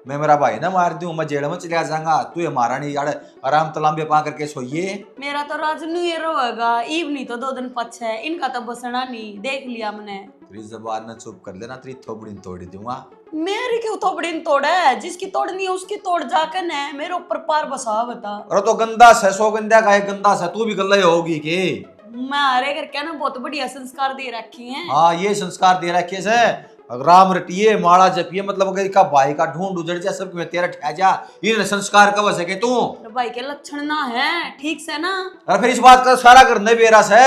मैं मेरा भाई ना मार दूं, मैं जेल में चला जाऊंगा, तू ये मारा नहीं यार, आराम तलाम्बे पा करके सोइए। मेरा तो राज न्यू ईयर होगा, ईव नहीं तो 2 दिन पछे, इनका तो बसना नहीं, देख लिया मैंने। तेरी जबान न चुप कर लेना, तेरी थोबड़ी तोड़ दूंगा। मेरी क्यों थोबड़ी तोड़े, जिसकी तोड़नी है उसकी तोड़ जाकर ने, मेरे ऊपर पार बसा बता। अरे तो गंदा से, सो गंदा का है, गंदा से तू भी गल्ला होगी के? मैं हरे करके ना बहुत बढ़िया संस्कार दे रखे हैं। हाँ, ये संस्कार दे रखे से, राम रटिए माला जपिए, मतलब अगर का भाई का ढूंढ उजड़ जा, सब में तेरा ठह जा, ये संस्कार कब सके तू? भाई के लक्षण ना है, ठीक से ना। अरे फिर इस बात का सारा करने बेरा से,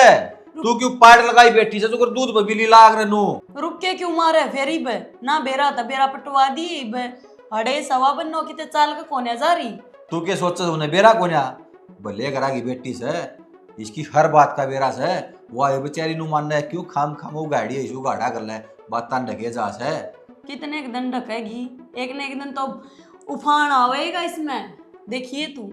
तू क्यों पाट लगाई बैठी से, तू दूध बबीली लाग रनु, रुक के क्यों मारे फेरी बे ना, बेरा था बेरा पटवा दी बे, अड़े सवा बन्नो किते चाल का कोने जा रही। तू के सोचा उन्हें बेरा कोन्या, भले करा की बेटी से, इसकी हर बात का बेरा से, वो बेचारी नु मानना है क्यों खाम खाम वो गाड़ी है, गाड़ा कर ले बात तान ढके जा से, कितने एक दिन ढकेगी, एक न एक दिन तो उफान आवेगा इसमें, देखिए तू।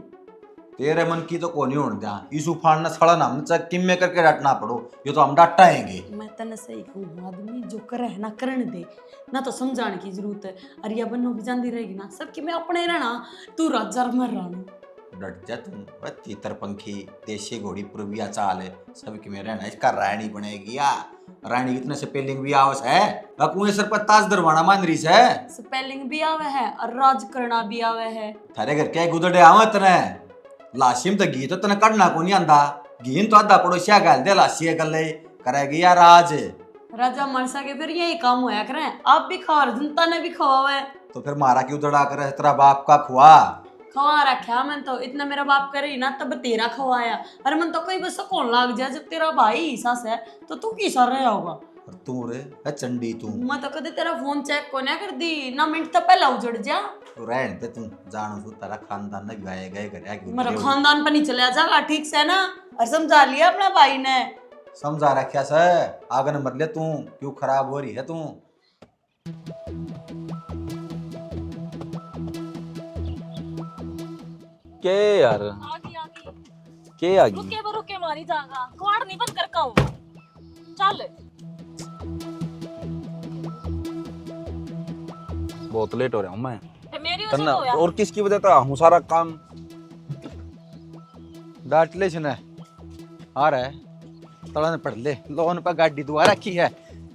तेरे मन की तो कोनी होने दिया, इस उफान ना सड़ा नाम चाहे किम में करके डांटना पड़ो, ये तो हम डांटाएंगे। मैं तने सही कहूँ, आदमी जो करे ना करने दे, ना तो समझाने की जरूरत है। अरे या बनो भी जाती रहेगी ना, सबकी मैं अपने रहना, तू राजा मर रानी। डट जा तुम, तीतर पंखी देशी घोड़ी पूर्विया चाल है, सबकी में रहना, इसका रानी बनेगी या रानी कितने स्पेलिंग भी आवस है, कुएं सर पर ताज दरवाना मान रही है, स्पेलिंग भी आवे है और राज करना भी आवे है। थारे घर के गुदड़े आवे तने लाशिम तो घी तो तने कड़ना को नहीं आंदा, घीन तो आधा पड़ोसिया गाल दे लाशी गले करेगी या राज। राजा मर सके फिर यही काम होया करे, आप भी खा और जनता ने भी खवावा है। तो फिर मारा क्यों दड़ा कर तेरा बाप का खुआ खवा रखा मैं तो, इतना मेरा बाप करे ना तब तेरा खवाया। अरे मन तो कहीं बस कौन लाग जाए, जब तेरा भाई सास है तो तू किसा रहा होगा। और तू रे है चंडी तू, मैं तो कदे तेरा फोन चेक को ना कर दी ना, मिनट तो पहला उजड़ जा। तो रहन दे तू, जानो तू तेरा खानदान ने गाए गए करे क्यों मेरा खानदान पर नहीं चला जाएगा ठीक से ना, और समझा लिया अपना भाई ने। समझा रखा से आगे न मर ले तू, क्यों खराब हो रही है तू। के यार आगी आगी के आगी रुके मारी जागा, कवाड़ नहीं बंद कर कहूँ चल। बहुत लेट हो रहा हूँ मैं, मेरी वजह तन्ना से होया। और किसकी वजह से हूँ सारा काम। डांट ले सुना आ रहा है तड़ा ने पढ़ ले, लोन पर गाड़ी दुआ रखी है,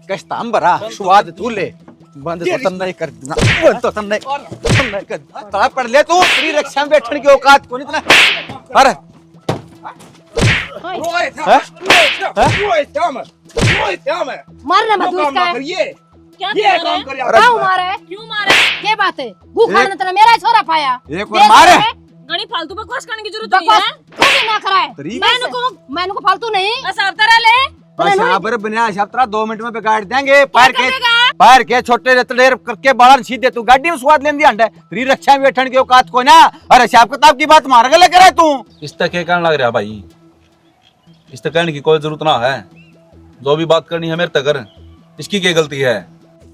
कश्ताम भरा स्वाद तू ले, बंद तो तन नहीं कर देना, बंद तो तन नहीं कर, तड़ा पढ़ ले तू, तेरी रक्षा में बैठने की औकात को नहीं इतना। अरे मारना मत उसका है। क्या काम कर क्यों मारे? क्यों मारे? क्या बात है? भूखा ने तेरा मेरा छोरा पाया। एक और मारे गणी फालतू बकवास करने की जरूरत नहीं है। तू भी ना कराए। मैंने को फालतू नहीं। साफ तरह ले बस यहाँ पर बिना शब्द 2 मिनट में बिगाड़ देंगे, पैर के छोटे रतड़ेर करके बालन सीधे तू गाड़ी में स्वाद लेंदी हंडे, तेरी रक्षा में बैठने की औकात को ना। अरे हिसाब किताब की बात मार गले करे तू। इस तक कहने लग रहा भाई, इस तक कहने की कोई जरूरत ना है, जो भी बात करनी है मेरे तक कर, इसकी क्या गलती है।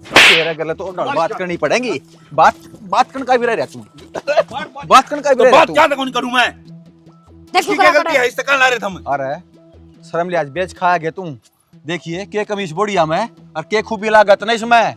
तेरा गलत तो बात करनी पड़ेगी, बात करने का भी रह तू, बात करने का भी रह तू। क्या कौन करूं मैं, इसकी क्या गलती है, इस तक ला रहे थे हम। अरे शर्म लिहाज बेच खाया गया तुम, देखिए के कमीज बोड़िया में और के खूबी लागत नहीं इसमें,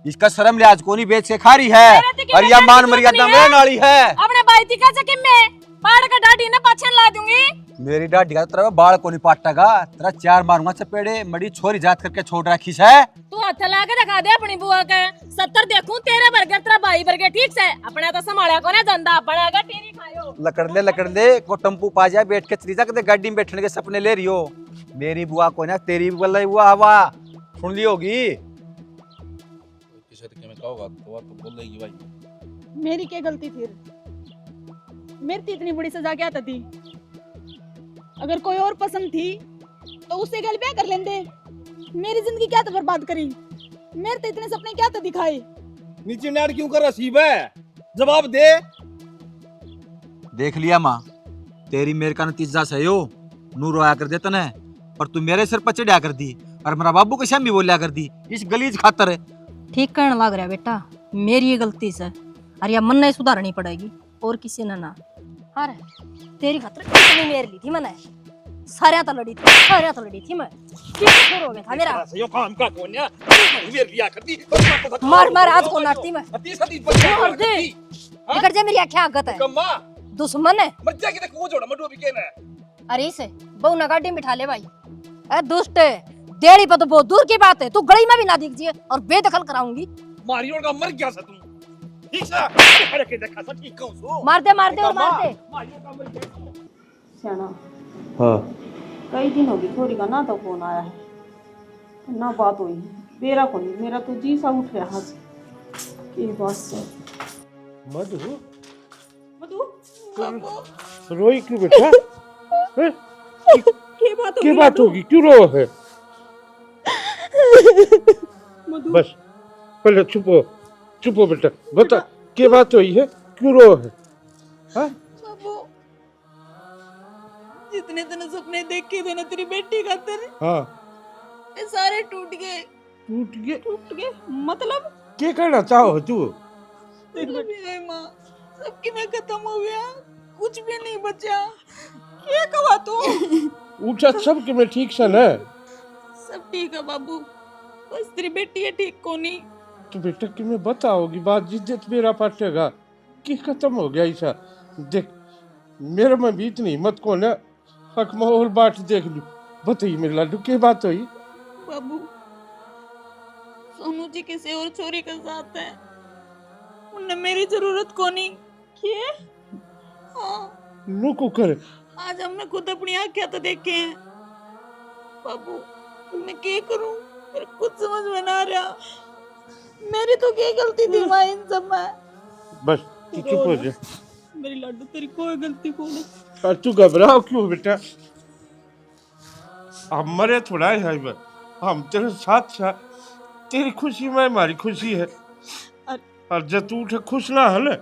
इसका शर्म लिहाज को नहीं बेच के खा रही है, और यह मान मर्यादा में नाली है। अपने भाई ती का जके में पाड़ का डाडी ना पाछन ला दूंगी। मेरी डाडी का तेरा बाल को नहीं पाटेगा, तेरा 4 मारूंगा चपेड़े, मड़ी छोरी जात करके छोड़ रखी है। तू हाथ ला के दिखा दे अपनी बुआ के, 70 देखूं तेरे बर्गर तेरा भाई बर्गर ठीक से, अपने तो संभाला को ना धंधा अपना का टीरी खायो। लकड़ ले को टम्पू पा जाए, बैठ के चली जा के गाड़ी में बैठने के सपने ले रही हो। मेरी बुआ को ना तेरी भी बोल हुआ हवा सुन ली होगी। किसी तरीके में कहोगा तो बोल देगी भाई। मेरी क्या गलती थी? मेरी तो इतनी बड़ी सजा क्या थी? अगर कोई और पसंद थी तो उससे गल ब्याह कर लेंदे। मेरी जिंदगी क्या तो बर्बाद करी, मेरे तो इतने सपने क्या तो दिखाए। नीचे नार क्यों कर रसीब है, जवाब दे। देख लिया माँ, तेरी मेरे का नतीजा सही हो, नू रोया कर देता न, पर तू मेरे सिर पर चढ़ा कर दी और मेरा बाबू के सामने भी बोलिया कर दी, इस गलीज खातर है। ठीक कहने लग रहा बेटा, मेरी ये गलती से, अरे यार मन नहीं सुधारनी पड़ेगी और किसी ने ना। अरे तेरी खातर इतनी मेर ली थी मैंने, सारे तो लड़ी थी मैं, किस हो गया था मेरा। यो काम का कोन्या मेर लिया करती, मार आज को नाटती मैं, मार दे निकट जा मेरी आंखें आगत है। कम्मा दुश्मन है, मज्जा की को जोड़ा मडो भी केना। अरे इसे बहु ना गाड़ी में बिठा ले भाई। ए दुष्ट है, देड़ी पर तो बहुत दूर की बात है, तू गली में भी ना दीजिए और बेदखल कराऊंगी। मारियों का मर गया सा तुम, ठीक सा अरे के देखा सा ठीक कहूं सो। मार दे और मार दे। मारियों का मर गया। श्याना हाँ कई दिन हो गए छोरी का ना तो फोन आया है ना बात हुई है, मेरा को नहीं, मेरा तो जी सा उठ रहा है बस। मधु रोई क्यों बेटा, क्या बात होगी, क्यों रो है। बस पहले चुपो बेटा, बता क्या बात हुई है, क्यों रो है। हाँ? जितने तने सपने देखे थे ना तेरी बेटी खातिर, हाँ ये सारे टूट गए। टूट गए मतलब क्या कहना चाहो तू? मेरी माँ सबकी में खत्म हो गया, कुछ भी नहीं बचा। क्या कहा तू? उठा सब कि मैं ठीक से ना? सब ठीक है बाबू, बस तेरी बेटी है ठीक को नहीं। तो बेटा कि मैं बताओगी बात, जिद्दत मेरा पटेगा कि खत्म हो गया ऐसा। देख मेरे में भी इतनी हिम्मत को ना, हक माहौल बात देख लूं। बताइए मेरे लाडू क्या बात हुई? बाबू सोनू जी किसी और छोरी के साथ है, उनने मेरी जरूरत को नहीं किए। हाँ नुको कर आज हमने खुद अपनी आंखें तो देखे हैं। बाबू मैं क्या करूं, मेरे कुछ समझ में ना आ रहा। मेरी तो क्या गलती थी मां इन सब में? बस तू चुप हो जा। मेरी लाडू तेरी कोई गलती को नहीं। और तू घबराओ क्यों बेटा? हम मरे थोड़ा है भाई, हम तेरे साथ साथ, तेरी खुशी में हमारी खुशी है। और जब तू उठे खुश ना है ना,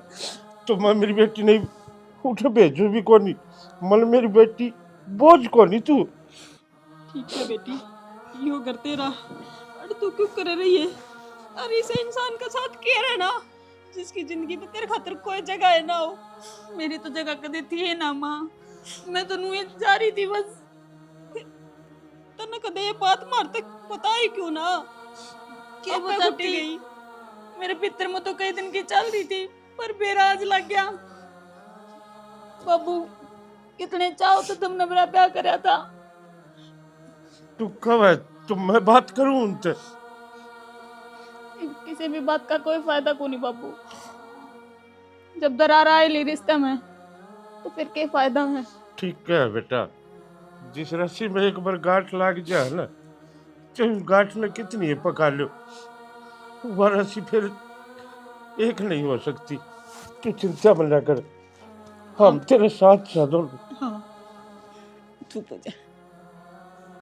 तो मैं मेरी बेटी नहीं उठे भेजू भी को नहीं। मन मेरी बेटी बोझ को नहीं तू। ठीक है बेटी, यो घर तेरा। अरे तू क्यों कर रही है? अरे इस इंसान का साथ क्या रहना जिसकी जिंदगी में तेरे खातिर कोई जगह है ना हो। मेरी तो जगह कदे थी है ना माँ, मैं तो नुए जा रही थी बस। तने कदे ये बात मार तक पता ही क्यों ना? क्या अब मैं बताती? घुटी गई। मेरे पितर में तो कई दिन की चल रही थी, पर बेरा आज लग गया। बाबू कितने चाहो तो तुमने मेरा प्यार कराया था। तू कब है तो मैं बात करूं उनसे? किसी भी बात का कोई फायदा को नहीं बाबू। जब दरार आए ली रिश्ते में तो फिर क्या फायदा है? ठीक है बेटा, जिस रस्सी में एक बार गांठ लग जाए ना, तो उस गांठ में कितनी है पका लो, वह रस्सी फिर एक नहीं हो सकती। तू चिंता मत कर, हम तेरे साथ साथ। हाँ चुप हो जा।